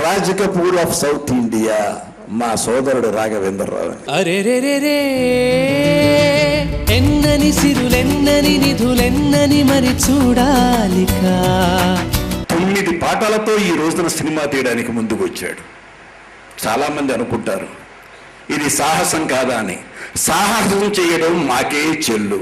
Raj Kapoor of south India మా సోదరుడు రాఘవేంద్రరావు. అరే రే రే రే ఎన్నని సిరులెన్నని నిధులెన్నని మరి చూడాలికా. 9 పాటలతో ఈ రోజున సినిమా తీయడానికి ముందుకు వచ్చాడు. చాలా మంది అనుకుంటారు ఇది సాహసం కాదా అని. సాహసం చేయడం మాకే చెల్లు.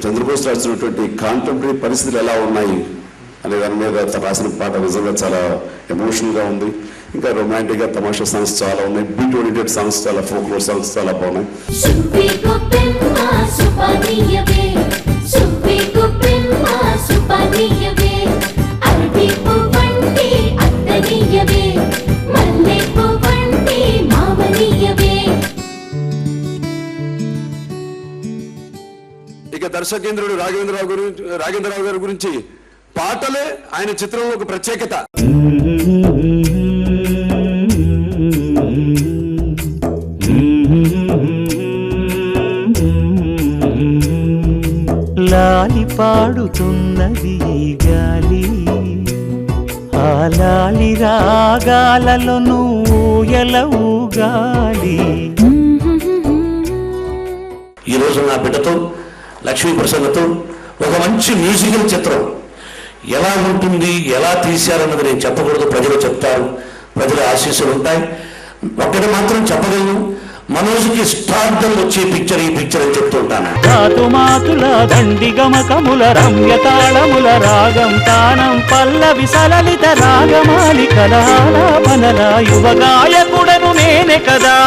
చంద్రబోస్ రాసినటువంటి కాంటెంపరీ పరిస్థితులు ఎలా ఉన్నాయి అనే దాని మీద రాసిన పాట నిజంగా చాలా ఎమోషనల్గా ఉంది. ఇంకా రొమాంటిక్గా తమాషా సాంగ్స్ చాలా ఉన్నాయి. బీట్ ఓరియంటెడ్ సాంగ్స్ చాలా, ఫోక్లోర్ సాంగ్స్ చాలా బాగున్నాయి. ఇక దర్శకేంద్రుడు రాఘవేంద్రరావు గారి గురించి పాటలే ఆయన చిత్రంలో ఒక ప్రత్యేకత. లాలి పాడుతున్నది గాలి, ఆ లాలి రాగాలలో నువ్వు ఎలా ఊగాలి. ఈ రోజు నా బిడ్డతో లక్ష్మీ ప్రసన్నతో ఒక మంచి మ్యూజికల్ చిత్రం ఎలా ఉంటుంది, ఎలా తీశారన్నది నేను చెప్పకూడదు, ప్రజలు చెప్తారు, ప్రజల ఆశీస్సులు ఉంటాయి. ఒక్కటి మాత్రం చెప్పగలను, మనోజ్కి స్టార్డమ్ వచ్చే పిక్చర్ ఈ పిక్చర్ అని చెప్తుంటాను. మాతుల దండి గమకముల రమ్య తాళముల రాగం తానం పల్లవి సలలిత రాగమాలి కళాలాపనల యువ గాయకుడను నేనే కదా.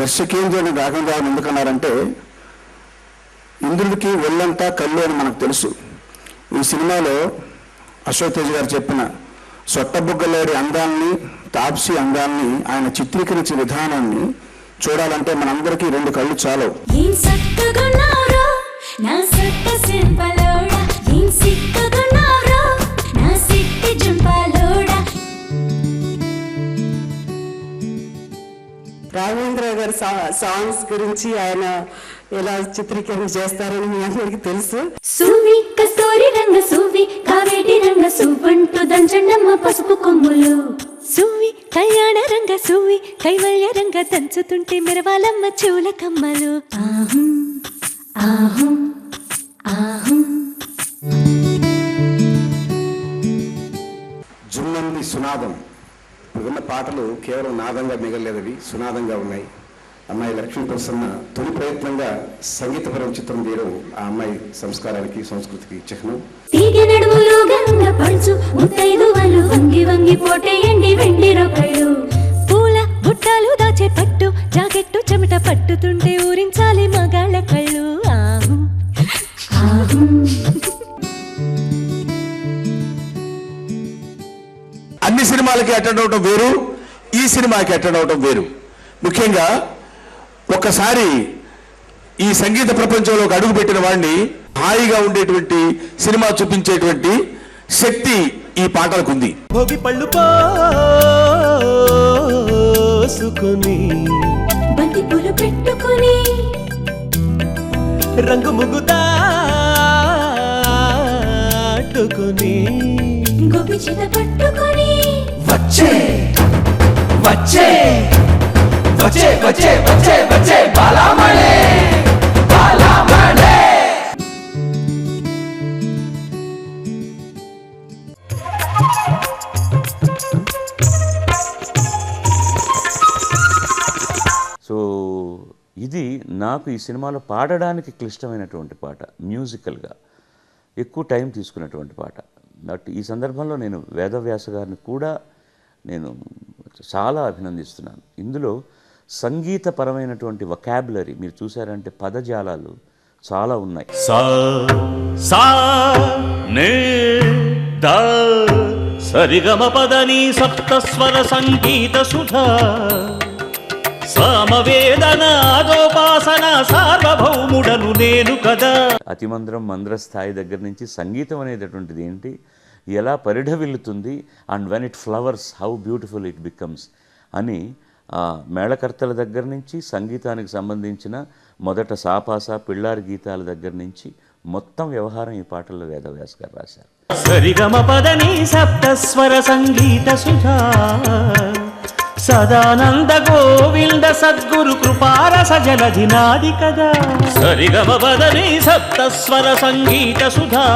దర్శకేంద్రుని రాఘవేంద్రరావు ఎందుకన్నారంటే ఇంద్రుడికి ఒళ్ళంతా కళ్ళు అని మనకు తెలుసు. ఈ సినిమాలో అశోక్ తేజ్ గారు చెప్పిన సొట్టబుగ్గలేడి అందాన్ని, తాప్సీ అందాన్ని, ఆయన చిత్రీకరించే విధానాన్ని చూడాలంటే మనందరికీ 2 కళ్ళు చాలవు. రాఘవేంద్రరావు గారి సాంగ్స్ గురించి ఆయన ఎలా చిత్రీకరణ చేస్తారని మీ అందరికి తెలుసు. సువి కస్తూరి రంగ సువి కావేటి రంగ సువంటు దంచండమ్మ పసుపు కొమ్ములు సువి కళ్యాణ రంగ సువి కైవల్య రంగ దంచుతుంటే మెరవాలమ్మ చెవుల కమ్మలు. ఆహం ఆహం ఆహం. జుమ్మంది సునాదం. విన్న పాటలు కేవలం నాదంగా మిగలలేదవి, సునాదంగా ఉన్నాయి. అమ్మాయి లక్ష్మీ ప్రసన్న తొలి ప్రయత్నంగా సంగీతపరం చిత్రం తీయడం ఆ అమ్మాయి సంస్కారానికి, సంస్కృతికి చిహ్నం. వంగి వంగి పోటేయండి వెండి రొకళ్ళు పూల బుట్టాలు దాచే పట్టు జాకెట్టు చెమట పట్టుతుంటే ఊరించాలి మగాళ్ళ కళ్ళు. ఆహు ఆహు. అన్ని సినిమాలకి అటెండ్ అవడం వేరు, ఈ సినిమాకి అటెండ్ అవడం వేరు. ముఖ్యంగా ఒక్కసారి ఈ సంగీత ప్రపంచంలోకి అడుగు పెట్టిన వాడిని హాయిగా ఉండేటువంటి సినిమా చూపించేటువంటి శక్తి ఈ పాటలకు ఉంది. భోగి పళ్ళు పోసుకుని బంతి పూలు పెట్టుకుని రంగు ముగ్గు దాటుకుని గోపి చేత పట్టుకుని వచ్చే వచ్చే వచ్చే వచ్చే వచ్చే వచ్చే బాలామణి బాలామణి. సో ఇది నాకు ఈ సినిమాలో పాడడానికి క్లిష్టమైనటువంటి పాట, మ్యూజికల్గా ఎక్కువ టైం తీసుకున్నటువంటి పాట. బట్ ఈ సందర్భంలో నేను వేదవ్యాస గారిని కూడా నేను చాలా అభినందిస్తున్నాను. ఇందులో సంగీతపరమైనటువంటి వొకాబులరీ మీరు చూసారంటే పదజాలాలు చాలా ఉన్నాయి. సా సా నే ద సరిగమ పదని సప్తస్వర సంగీత సుధా సామవేదన ఆదోపాసన సార్వభౌముడను నేను కదా. అతిమంద్రం మంద్ర స్థాయి దగ్గర నుంచి సంగీతం అనేటటువంటిది ఏంటి, ఎలా పరిఢవిల్లుతుంది, and when it flowers how beautiful it becomes అని మేళకర్తల దగ్గర నుంచి సంగీతానికి సంబంధించిన మొదట సాపాస పిళ్ళారి గీతాల దగ్గర నుంచి మొత్తం వ్యవహారం ఈ పాటల్లో వేదవ్యాస్ గారు రాశారు. సరిగమ పదని సప్తస్వర సంగీత సుధా సదానంద గోవింద సద్గురు కృపారస జలధి నాది కదా. సరిగమ పదని సప్తస్వర సంగీత సుధా